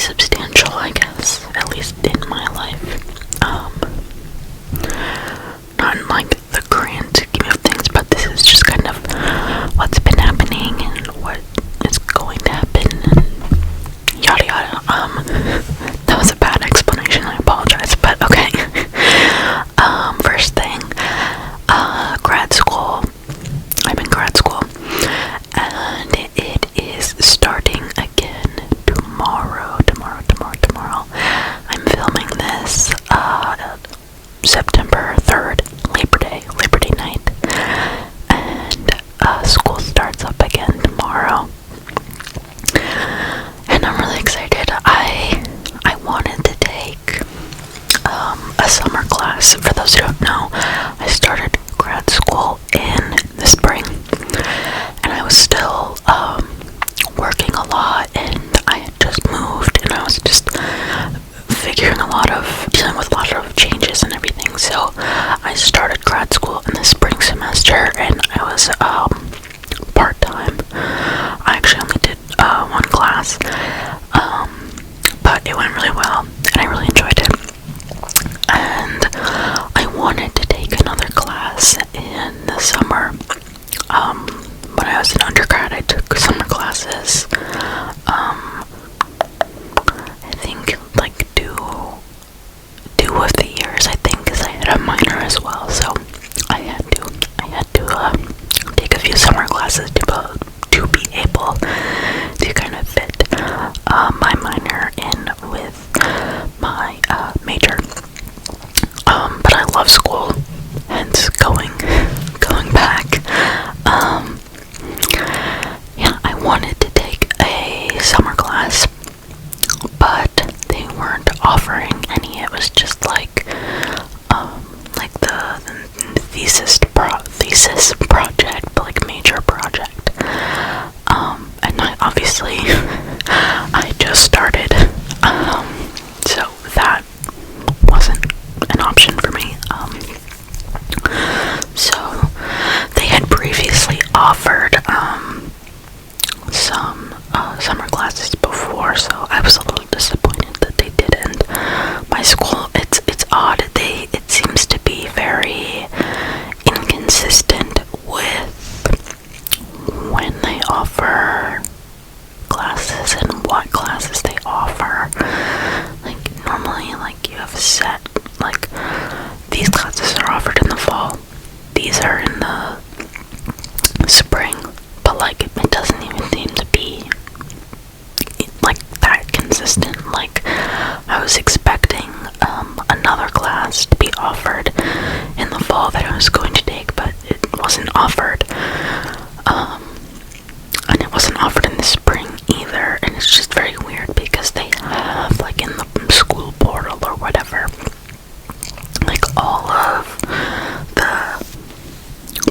substantial, I guess, at least in my life. Not in like the grand scheme of things, but this is just kind of what's been happening and what is going to happen and yada yada. That was a bad explanation, I apologize, but okay. First thing, grad school. I'm in grad school, and it is starting again tomorrow. I'm filming this, September 3rd, Labor Day night, and school starts up again tomorrow, and I'm really excited. I wanted to take a summer class. For those who don't know, I started grad school in the spring, and I was still working a lot, and I had just moved, and I was just dealing with a lot of changes and everything. So I started grad school in the spring semester, and I was part-time. I actually only did one class, but it went really well, and I really enjoyed it. And I wanted to take another class in the summer. When I was an undergrad, I took summer classes. I think like two of the years, I think, because I had a minor as well, so I had to take a few summer classes to be able to kind of fit my minor in with my major. But I love school, hence going back. Yeah, I wanted to take a summer class, but they weren't offering any. It was just like the thesis project, but like major project. And obviously I just started, so that wasn't an option for me. So they had previously offered some summer classes before, so I was a little disappointed that they didn't. My school, it's odd. It seems to be very inconsistent with when they offer classes and what classes they offer. Like normally, like you have a set, like these classes are offered in the fall, these are in the spring, but like it doesn't even seem to be like that consistent. Like I was expecting another class to be offered in the fall that I was going to take, but it wasn't offered, and it wasn't offered in the spring either. And it's just very weird because they have, like, in the school portal or whatever, like all of the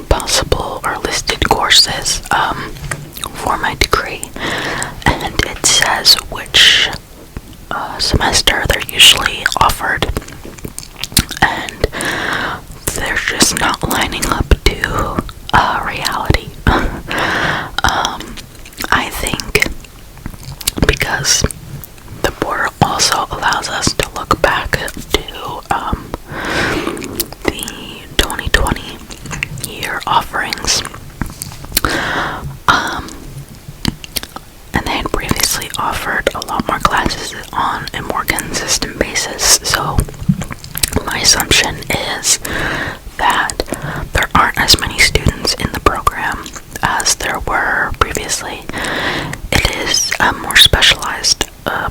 possible or listed courses for my degree, and it says which semester they're usually offered, and they're just not lining up to reality. I think because the portal also allows us to look back to the 2020 year offerings, and they had previously offered a lot more classes on a more consistent basis. So my assumption is that there aren't as many students in the program as there were previously. It is a more specialized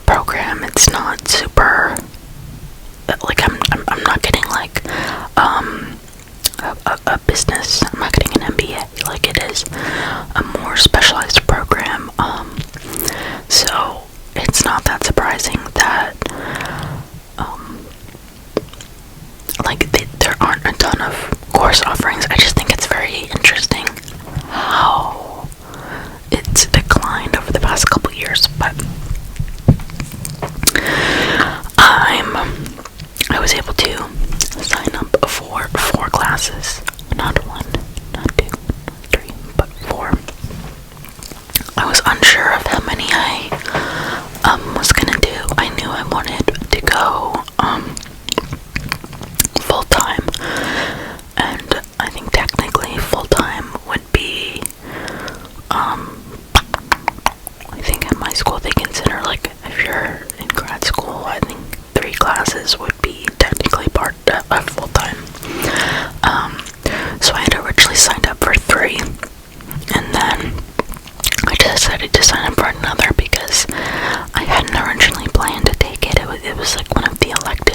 program. It's not super, like, I'm not getting like a business. I'm not getting an MBA. Like, it is a more specialized program. So it's not that surprising that there aren't a ton of course offerings. I just think it's very interesting how it's declined over the past couple years, but I was able to sign up for 4 classes, not 1, not 2, not 3, but 4. I was unsure of how many I was gonna do.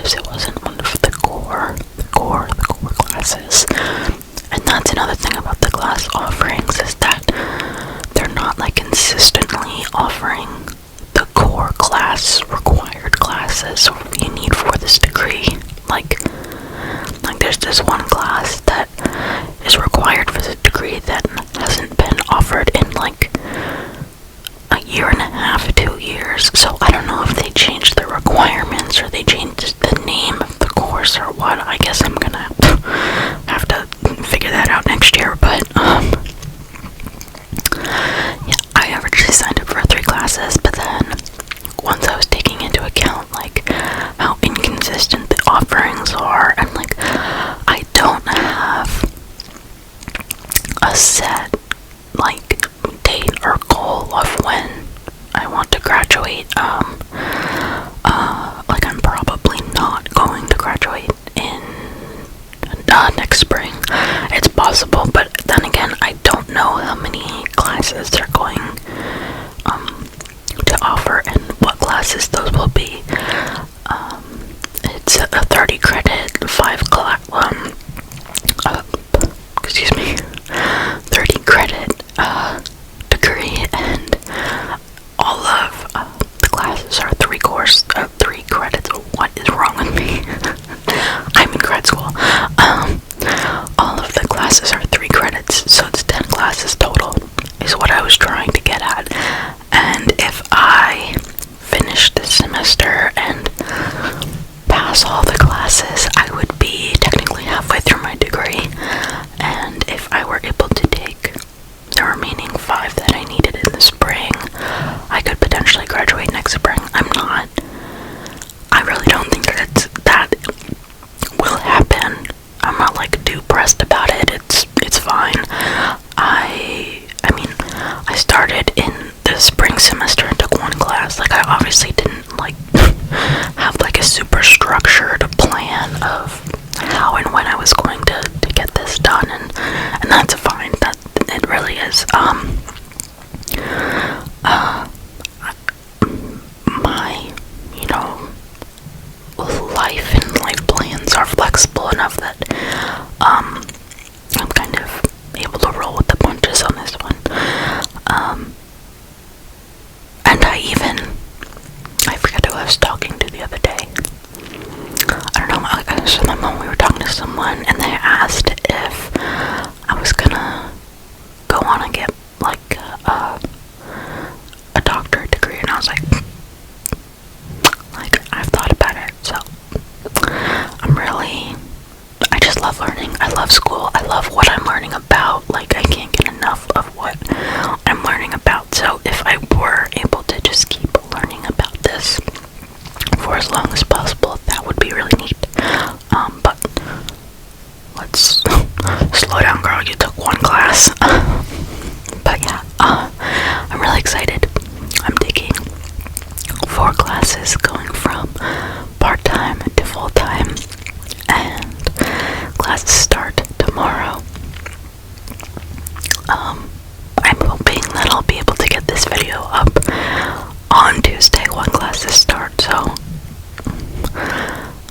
electives. It wasn't one of the core classes. And that's another thing about the class offerings, is that they're not like consistently offering the core class required classes you need for this degree. Like there's this one class that is required for the degree that hasn't been offered in like a year and a half, 2 years. So I don't know if they changed the requirements or they changed the name of the course or what. I guess I'm gonna have to figure that out next year. But yeah, I originally signed up for 3 classes, but then once I was taking into account like how inconsistent the offerings are, and like I don't have a set like date or goal of when I want to graduate. Like I'm probably not going to graduate in next spring. It's possible, but then again, I don't know how many classes they're going to offer and what classes those will be. It's a 30 credit, 30 credit degree, and all of the classes are 3 credits. What is wrong with me? I'm in grad school. All of the classes are 3 credits, so it's 10 classes total, is what I was trying to get at. And if I finish this semester and pass all the classes, I would be technically halfway through my degree. And if I were able to take the remaining 5 that I needed in the spring, I could potentially graduate next spring. I really don't think that will happen. I'm not like too pressed about it. It's fine. I mean, I started in the spring semester and took 1 class. Like I obviously didn't like have like a super structured plan of how and when I was going to get this done, and that's fine. That it really is. My life and life plans are flexible enough that I'm kind of able to roll with the punches on this one. And I forget who I was talking to the other day. I don't know, I was with my mom, we were talking to someone, and they asked if I was gonna go on and get like a doctorate degree, and I was like I've thought about it. So I just love learning. I love school. I love what I'm learning about. Like I can't get enough of what I'm learning about. So if I were able to just keep learning about this for as long as possible, that would be really neat. But let's slow down, girl. You took 1 class. But yeah, I'm really excited. I'm taking 4 classes, going from part-time to full-time, and classes start tomorrow. I'm hoping that I'll be able to get this video up on Tuesday when classes start, so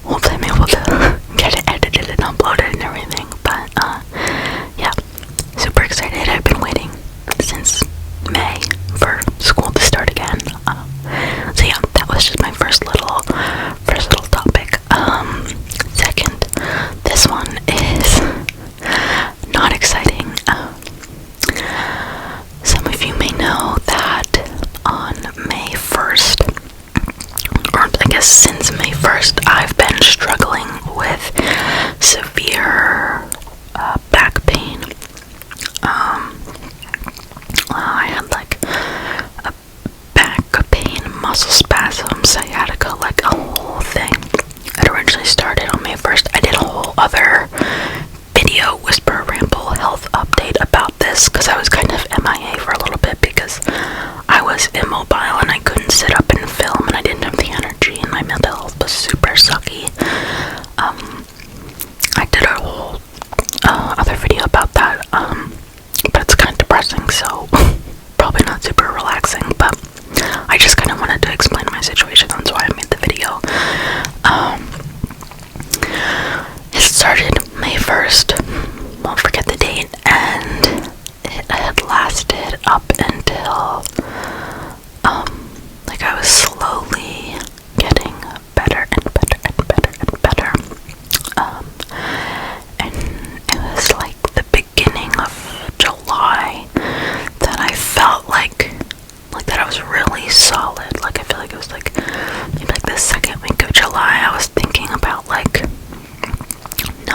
hopefully I'm able to get it edited and uploaded and everything. But yeah, super excited. I've been waiting since May for school to start again. So yeah, that was just my first little topic. Second, this one is not exciting. Some of you may know that on May 1st, or I guess since May 1st, I've been struggling with severe back pain. I had like a back pain, muscle spasm, sciatica, like a whole thing. It originally started on May 1st. I did a whole other video, Whisper Ramble health update about this, because I was kind of MIA for a little bit because I was immobile and I couldn't sit up and film, and I didn't have the energy, and my mental health was super sucky. I did a whole other video about that, but it's kind of depressing, so probably not super relaxing, but I just kind of wanted to explain my situation. That's why I made the video.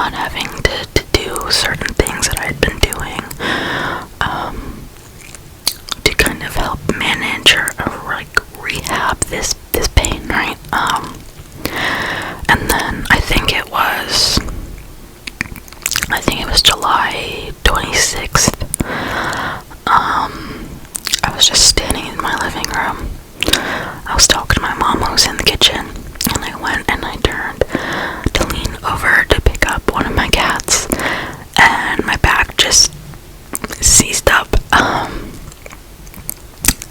not having to do certain things that I had been doing to kind of help manage or like rehab this pain, right? And then I think it was July 26th. I was just standing in my living room. I was talking to my mom who was in the kitchen, and I went and I turned to lean over to pick up one of my cats, and my back just seized up,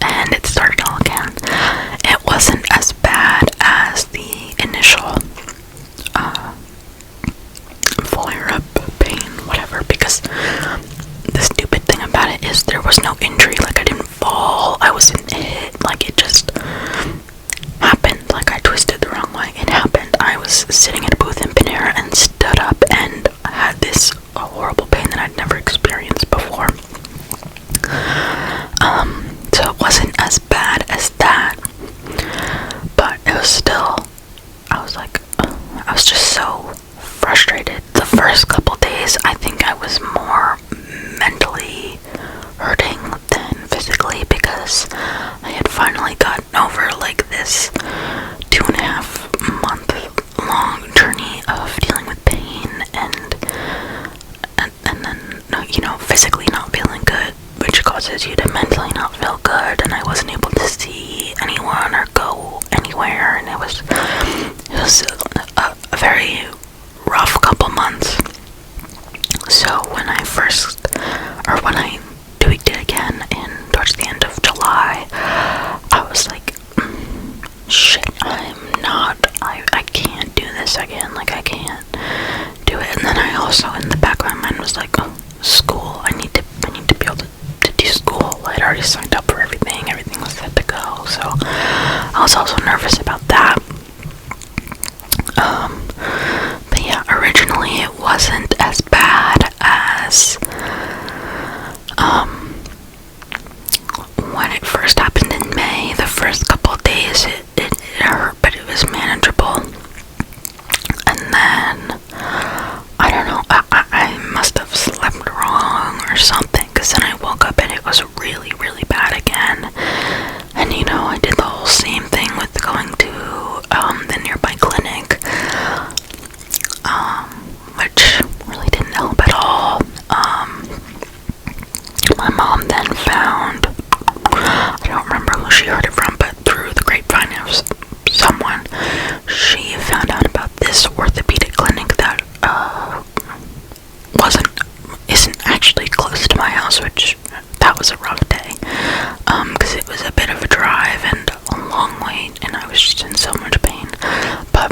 and it started all again. It wasn't as bad as the initial flare-up pain, whatever, because the stupid thing about it is there was no injury. Like, I didn't fall, I wasn't hit, like, it just happened. Like, I twisted the wrong way, it happened. I was sitting in a booth in Panera and stood up and had this horrible pain that I'd never experienced before. So it wasn't as bad as that, but it was still, I was just so frustrated. The first couple days, I think I was more mentally hurting than physically, because I had finally gotten over like this 2.5 month long journey of dealing with pain and then, you know, physically not feeling good, which causes you to mentally not feel good, and I wasn't able to see anyone or go anywhere, and it was a very rough couple months. So when I tweaked it again towards the end of July, I was like, shit, I can't do this again, like, I can't do it. And then I also, in the back of my mind, was like, oh, school, I need to be able to do school. I'd already signed up for everything was set to go, so I was also nervous about that. But yeah, originally it wasn't as bad as when it first happened in May. The first couple of days it hurt, but it was manageable. And then, I don't know, I must have slept wrong or something, because then I woke up and it was really, really bad again. And you know, I did the whole same thing with going to the nearby clinic, which really didn't help at all. My mom then found, I don't remember who she heard it from, but through the grapevine of someone, she found out about this orthopedic clinic that isn't actually close to my house, which that was a rough day, because it was a bit of a drive and a long wait, and I was just in so much pain. But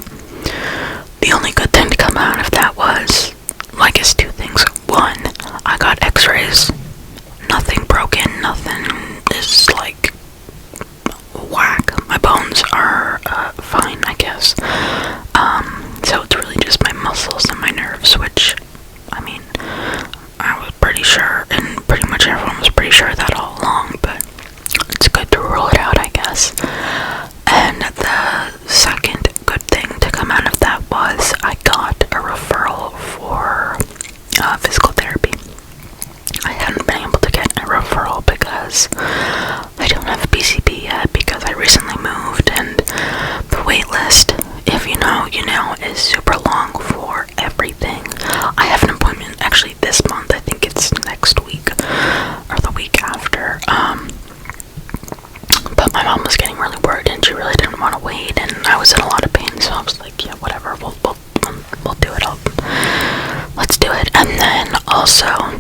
the only good thing to come out of that was, well, I guess two things. One, I got x-rays, nothing broken, nothing is like whack. My bones are fine, I guess. So it's really just my muscles and my nerves, which, I mean, I was pretty sure, and pretty much everyone was pretty sure that all along, but it's good to rule it out, I guess. And the second good thing to come out of that was I got a referral for physical therapy. I hadn't been able to get a referral because I don't have a PCP yet, because I recently moved, and the wait list, if you know, you know, is super long for everything. I have an appointment actually this month, I think it's next week or the week after, but my mom was getting really worried and she really didn't want to wait, and I was in a lot of pain, so I was like, yeah, whatever, we'll do it, let's do it. And then also,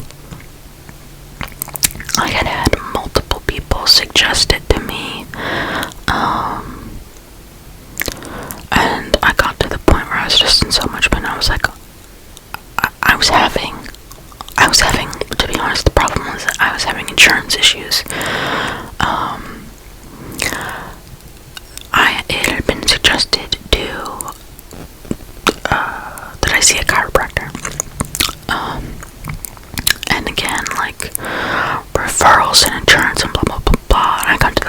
I had multiple people suggest it to me, and I got to the point where I was just in so much pain. I was like, I was having, to be honest, the problem was that I was having insurance issues. It had been suggested that I see a chiropractor, and again, like, referrals and insurance and blah blah blah blah, and I got to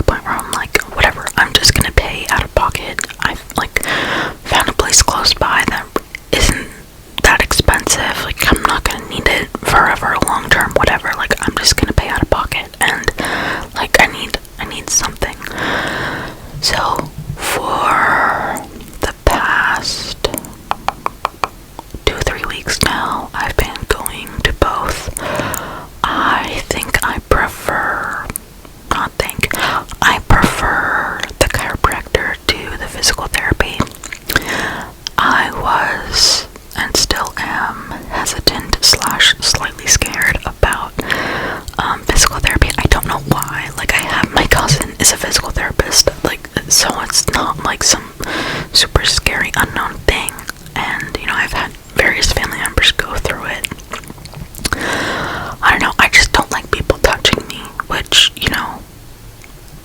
not like some super scary unknown thing. And, you know, I've had various family members go through it. I don't know, I just don't like people touching me, which, you know,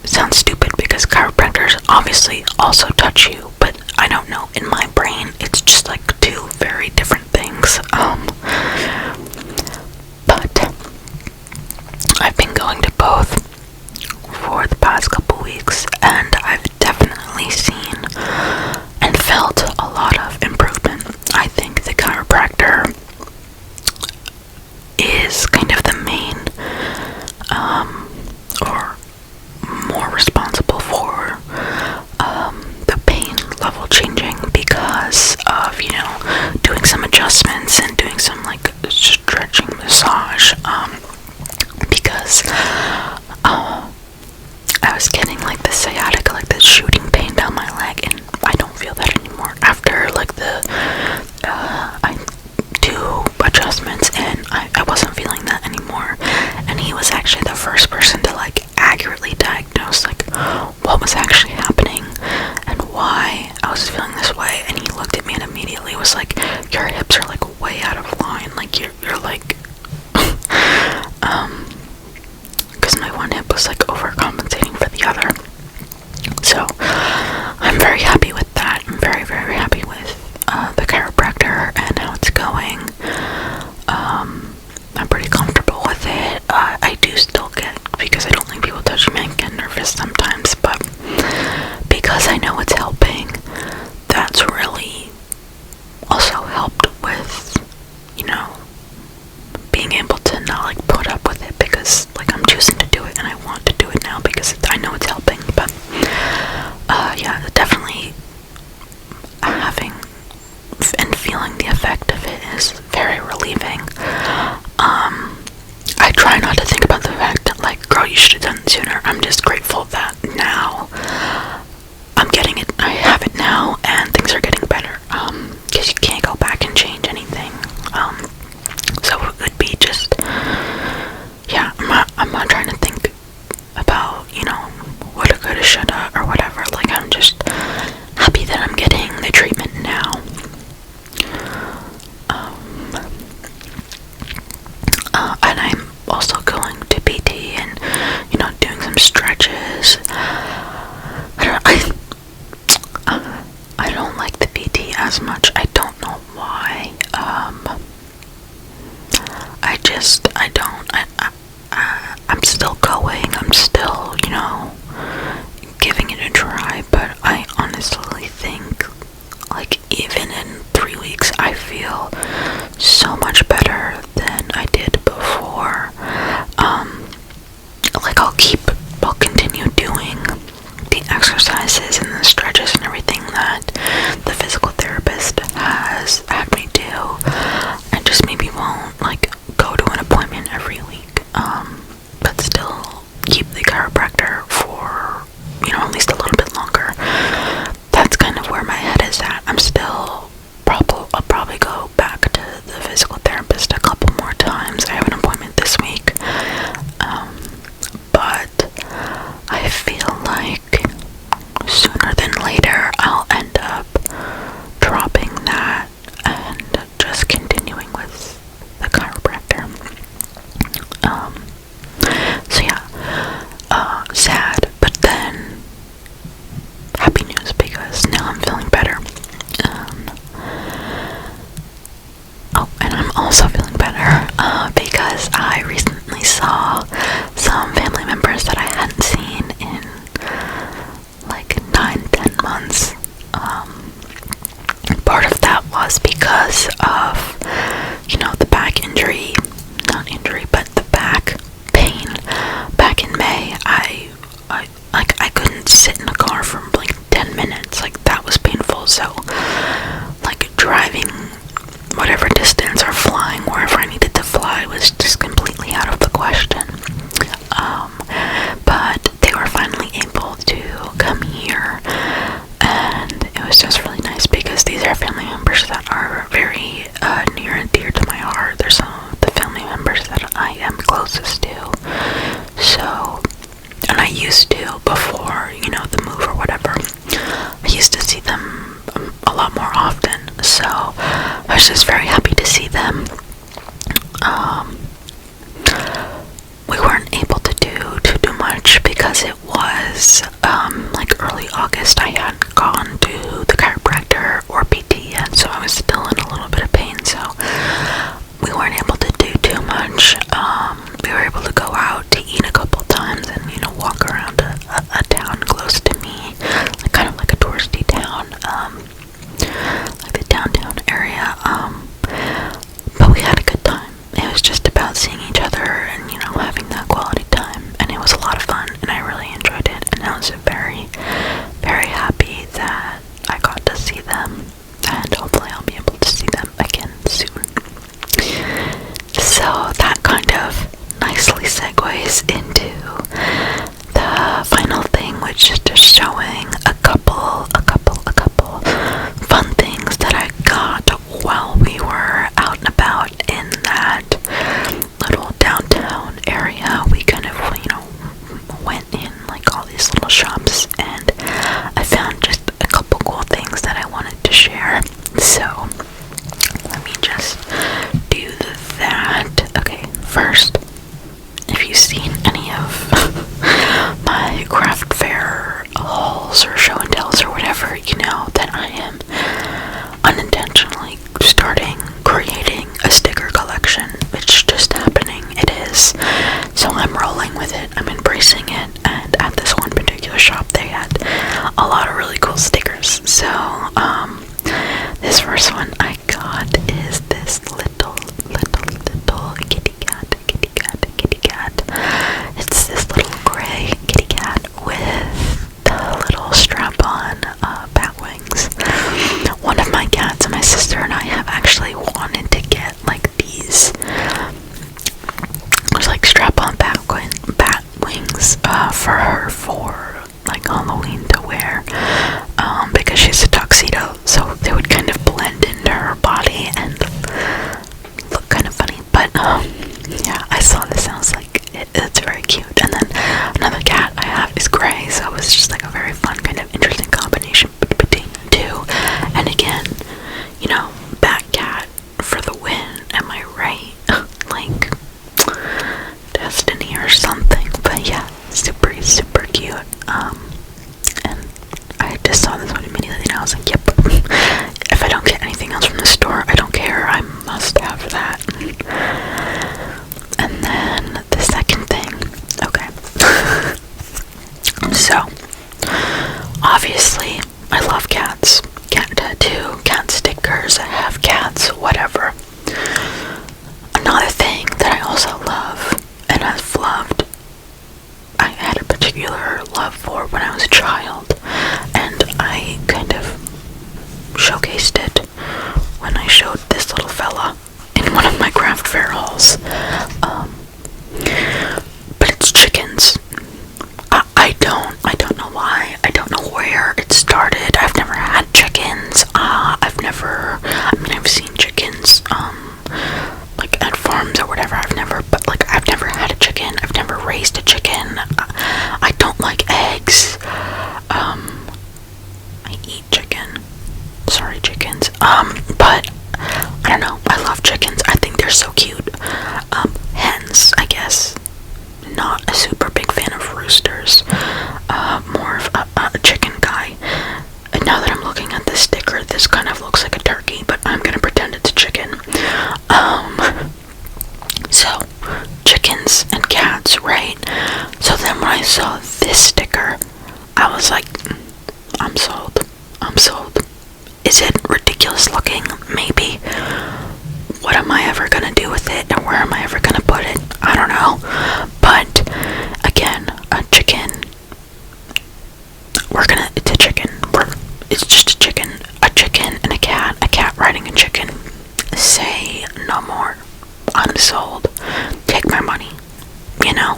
sounds stupid because chiropractors obviously also touch you, but I don't know, in my brain, it's just like two very different things. But I've been going to both for the past couple weeks, and I've definitely seen and felt a lot of improvement. I think the chiropractor is kind of the main, or more responsible for the pain level changing because of, you know, doing some adjustments and doing some like stretching massage, because I was getting like the sciatica, like the shooting pain down my leg, and I don't feel that anymore after like I do adjustments, and I wasn't feeling that anymore. And he was actually the first person to like accurately diagnose like what was actually happening and why I was feeling this way. And he looked at me and immediately was like, your hips are like way out of line, like you're like because my one hip was like overcompensating for the other. So I'm very happy with that. I'm very, very happy with the chiropractor and how it's going. I'm pretty comfortable with it. I do still get, because I don't like people touching me, I get nervous sometimes, but because I know it's helping, that's really also helped with, you know, being able to not like put up with it, because like I'm choosing to do it and I want to do it now because I know it's helping. But yeah, definitely having and feeling the effect of it is very relieving. I try not to think about the fact that like, girl, you should have done it sooner. I'm just grateful that now I'm getting it, I have it now, and things are getting better, because you can't go back and change anything. So it would be just, yeah, I'm not trying to think about, you know, woulda, coulda, shoulda, or whatever. Like, I'm just happy that I'm getting the treatment now. And I'm also going to PT and, you know, doing some stretches. I don't like the PT as much. I don't know why. I'm still going. I'm still, you know, giving it a try. But I honestly think, like, even in 3 weeks, I feel so much better than I did before. Like, I'll continue doing the exercises and the stretches and everything that the physical therapist has had me do, and just maybe won't like go to an appointment every week, but still keep the chiropractor for, you know, at least a little bit longer. That's kind of where my head is at. I'll probably go back to the physical therapist a couple more times. I have an appointment this week, but I feel like sooner than later I'll end up dropping that and just continuing with the chiropractor. So yeah, sad, but then happy news because now I'm feeling better. And I'm also feeling better because I recently saw some family members that I hadn't seen in like 9-10 months. Part of that was because of, you know, the back injury, not injury, but the back pain. Back in May, I couldn't sit in a car for like 10 minutes. Like, that was painful. So like driving whatever distance or flying wherever I needed to fly was just completely out of the question. But they were finally able to come here, and it was just really nice because these are family members that are very near and dear to my heart. They're some of the family members that I am closest to. So, and I used to before, you know, the move or whatever. was just very happy to see them. We weren't able to do too much because it was like early August. I hadn't gone to the chiropractor or PT yet, so I was still in a little bit of pain, so we weren't able to do too much. We were able to go out to eat a couple times and, you know, walk around a town close to me, like kind of like a touristy town, like the downtown area, but we had a good time. It was just about seeing each other and, you know, having that quality time, and it was a lot of fun, and I really enjoyed it, and I was very, very happy that I got to see them, and hopefully I'll be able to see them again soon. So that kind of nicely segues into the final thing, which is just showing a couple fun things that I got while we were out and about in that little downtown area. We kind of, you know, went in like all these little shops, and I found just a couple cool things that I wanted to share. So let me just do that. Okay, first, if you've seen any of my craft fair hauls or show and tells or whatever, you know that I am unintentionally starting creating a sticker collection. It's just happening. It is. So I'm rolling with it. I'm embracing it. And at this one particular shop, they had a lot of really cool stickers. So this first one I got is this little kitty cat. It's this little gray kitty cat with the little strap-on bat wings. One of my cats and my sister and I have actually wanted to get like these, like strap-on bat wings for her for like Halloween to wear, because she's a tuxedo, so they would kind of blend into her body and look kind of funny. But yeah, I saw this and I was like, it's very cute. And then another cat I have is gray, so it was just like a very fun, kind of interesting combination between the two. And again, you know, bat cat for the win, am I right? Like destiny or something. But yeah, super cute. And I just saw this one immediately and I was like, yep, if I don't get anything else from the store, I don't care, I must have that. And then the second thing, okay, so obviously I love cats, cat tattoo, cat stickers, I have cats, whatever. Another thing that I also love and have loved, I had a particular love for when I was a child, and I kind of showcased it when I showed this little fella in one of my craft fair hauls. But it's chickens. I don't know why. I don't know where it started. I've never had chickens. I've seen chickens, like at farms or whatever. I've never had a chicken. I've never raised a chicken. I don't like eggs. I eat chicken. Sorry, chickens. But I don't know. I love chickens. I think they're so cute. Hens, I guess. Not a super big fan of roosters. More of a chicken guy. And now that I'm looking at this sticker, this kind of looks like a turkey, but I'm gonna pretend it's a chicken. So, chickens and cats, right? So then when I saw this sticker, I was like, I'm sold. Is it ridiculous looking? Maybe. What am I ever gonna do with it, and where am I ever gonna put it? I don't know. But again, a chicken. It's a chicken. It's just a chicken and a cat riding a chicken. Say no more. I'm sold. Take my money. You know?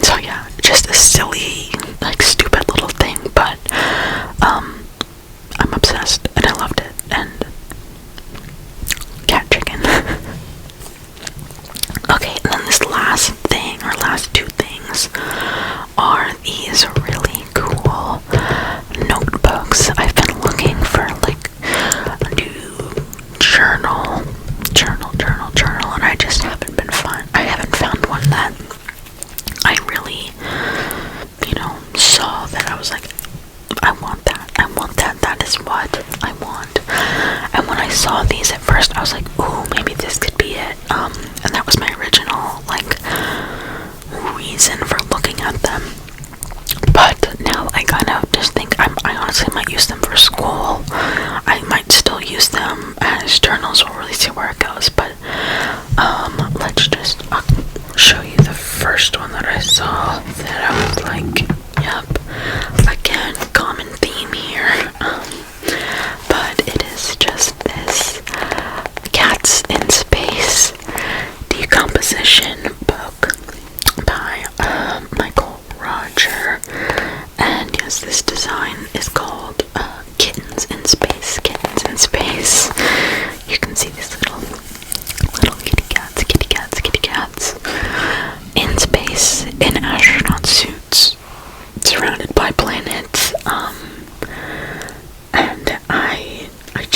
So yeah, just a silly, like stupid little thing, but I'm obsessed and I loved it. And cat chicken. Okay, and then this last thing, or last two things, are these really cool notebooks. I've been looking for like new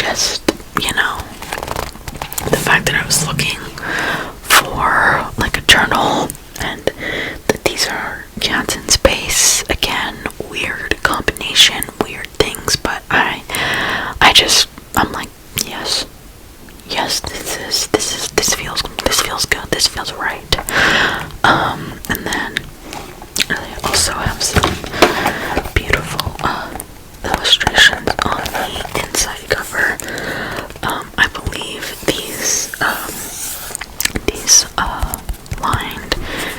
just, the fact that I was looking for like a journal, and that these are cats in space, again, weird combination, weird things, but I'm like, yes, this feels good, this feels right. And then I also have some beautiful illustrations on the inside cover. I believe these lined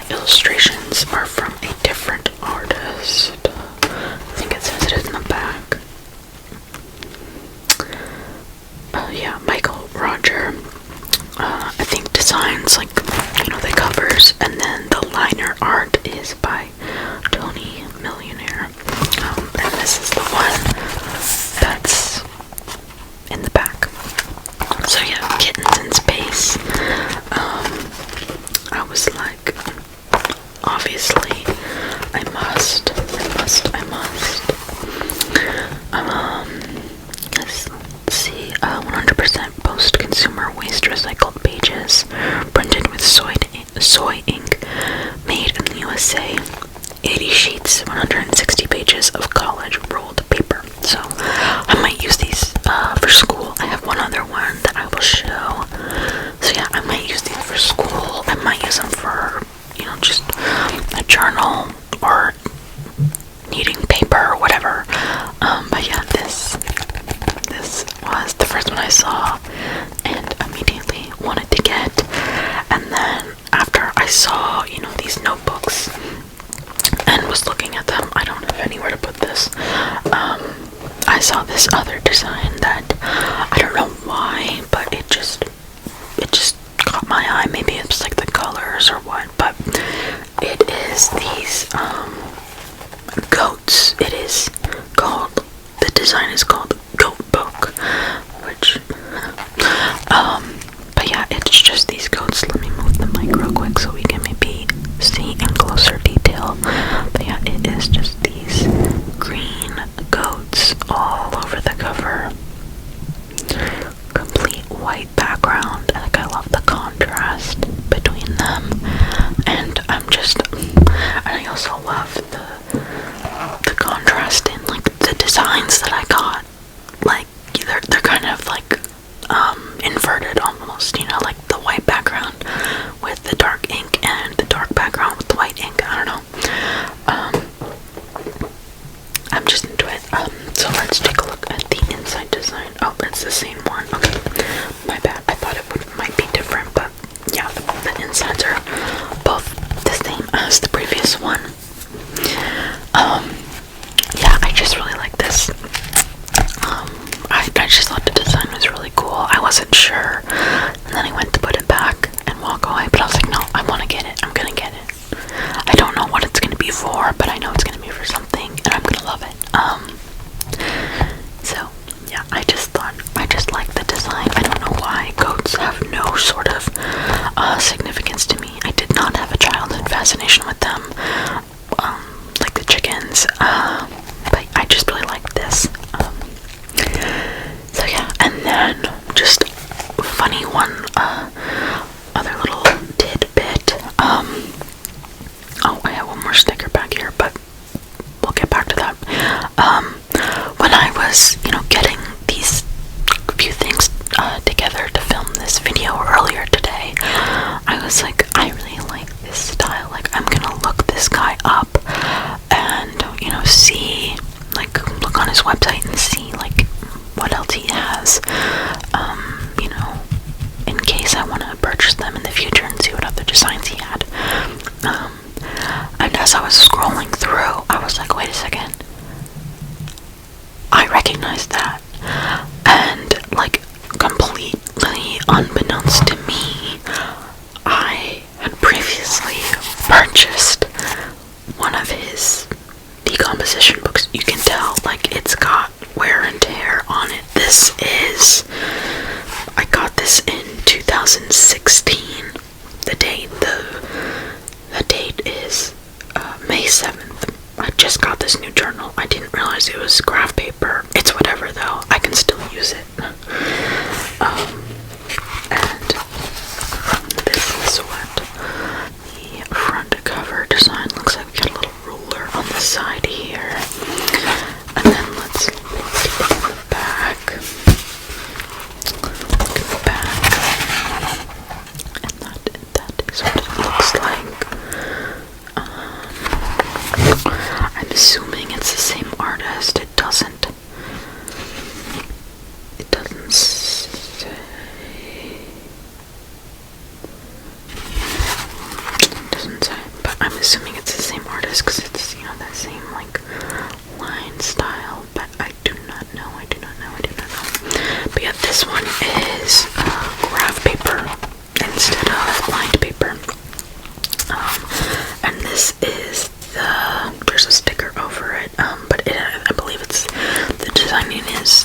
illustrations are from a different artist. I think it says it in the back. Yeah, Michael Roger. I think designs like, the covers, and then the liner art is by Tony Millionaire. And this is the one that's in the back. So yeah, kittens in space. I was like, obviously, I must. Let's see, 100% post-consumer waste recycled pages, printed with soy ink, made in the USA. 80 sheets, 160 pages of college rolled paper. So I might use these for school. I have one other one that I will show. So yeah, I might use these for school. I might use them for, just a journal or needing paper or whatever. But yeah, this was the first one I saw and immediately wanted to get. And then after I saw, these notebooks and was looking at them, I don't have anywhere to put this. I saw this other design that I don't know why, but it just caught my eye. Maybe it's like the colors or what, but it is these goats. It is called, the design is called Goat Book, which but yeah, it's just these goats. Let me move the mic real quick so we can maybe see in closer detail. But yeah, it is just these green goats all over the cover. Complete white background. Like, I love the contrast between them. And I also love the contrast in like the designs that I got. Like they're kind of like inverted almost, like the white background with the dark ink and the dark background with the white ink. I don't know. I'm just into it. So let's take a look at the inside design. Oh, it's the same one. Okay, my bad. I thought it might be different, but yeah, the insides are both the same as the previous one. Yeah, I just really like this. I just thought the design was really cool. I wasn't sure, and then I went to put it back and walk away, but I was like, no, I want to get it. I'm gonna get it. I don't know what it's gonna be for, but I know it's gonna be for something, and I'm gonna love it. So yeah, I just like the design. I don't know why goats have no sort of significance to me. I did not have a childhood fascination with them, like the chickens, but I just really like this. So yeah, and then just funny one, other little tidbit. Oh, I have one more sticker back here, but we'll get back to that. When I was, getting these few things together to film this video earlier today, I was like, I really like this style. Like, I'm gonna look this guy up and, see, like, look on his website and see, like, what else he has, in case I want to purchase them in the future and see what other designs he had. And as I was scrolling through, I was like, wait a second, I recognize that. And like, completely unbeknownst to me, I had previously purchased one of his decomposition books. You can tell, like, it's got wear and tear on it. I got this in 2016. The date is May 7th. I just got this new journal. I didn't realize it was graph paper. It's whatever though, I can still use it.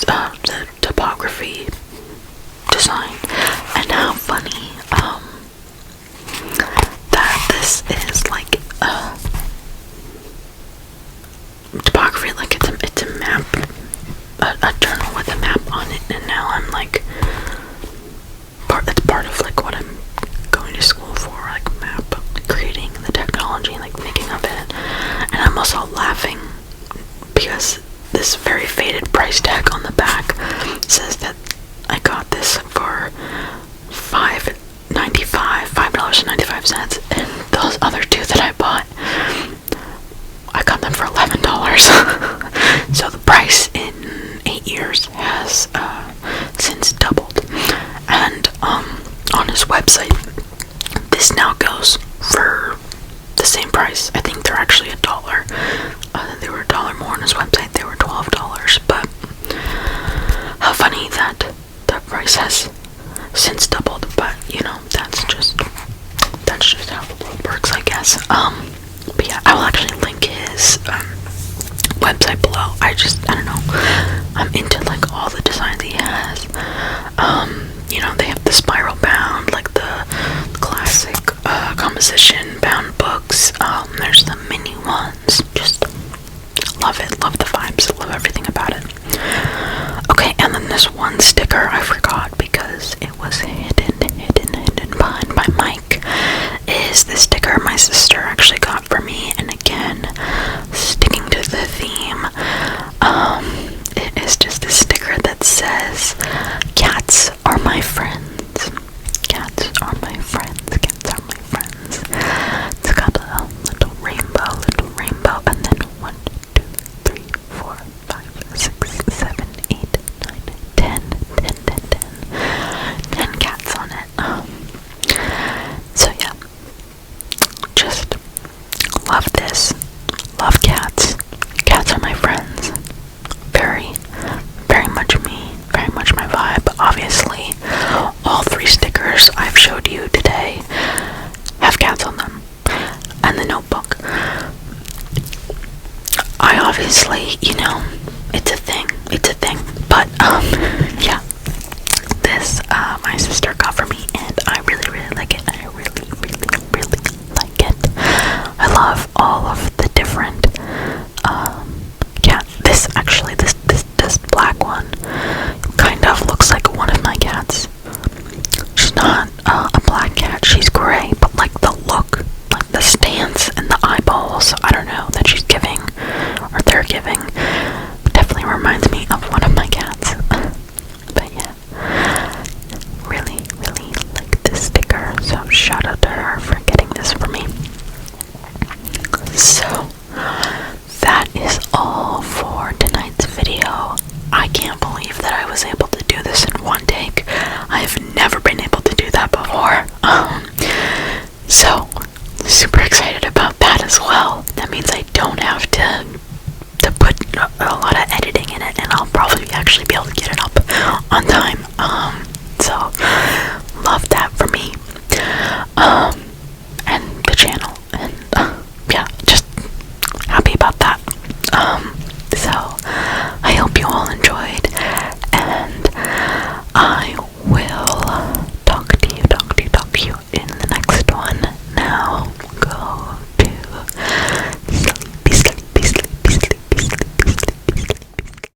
the topography design. And how funny that this is like topography, like it's a map, a journal with a map on it, and now I'm like it's part of like what I'm going to school for, like map creating, the technology, like making of it. And I'm also laughing because this very faded price tag on the back says that I got this for $5.95, and those other two that I bought, I got them for $11. So the price in 8 years has since doubled. And on his website, this now goes for the same price. I think they're actually $1. They were $1 more on his website. They were $12. But how funny that the price has since doubled. But you know, that's just how the world works, I guess. But yeah, I will actually link his website below. I don't know. I'm into like all the designs he has. You know, they have the spiral bound, like the classic composition bound books. There's the mini ones. Just love it. Love the vibes. Love everything about it. Okay, and then this one sticker I forgot because it was hidden behind my mic, is the sticker my sister actually got for me. And again, sticking to the theme, it is just a sticker that says, "Cats are my friends. Cats are my friends. Cats are my friends." It's got a little rainbow, and then 1, 2, 3, 4, 5, 6, 7, 8, 9, 10 cats on it. So yeah, just love this. Love cats. Cats are my friends. Very, very much me. Very much my vibe. Obviously, all 3 stickers I've showed you today have cats on them. And the notebook. I obviously, you know, it's a thing. But, yeah. This, my sister got for me, and I really, really like it. I really, really, really like it. I love all of the different, cats. This black one kind of looks like one of my cats. She's not, a black cat, she's gray, but like the look, like the stance and the eyeballs, I don't know, that she's giving, or they're giving, definitely reminds me of one of my cats. But yeah, really, really like this sticker, so shout out to her for getting this for me. So, that is all for tonight's video. I can't believe that I was able to do this in one take.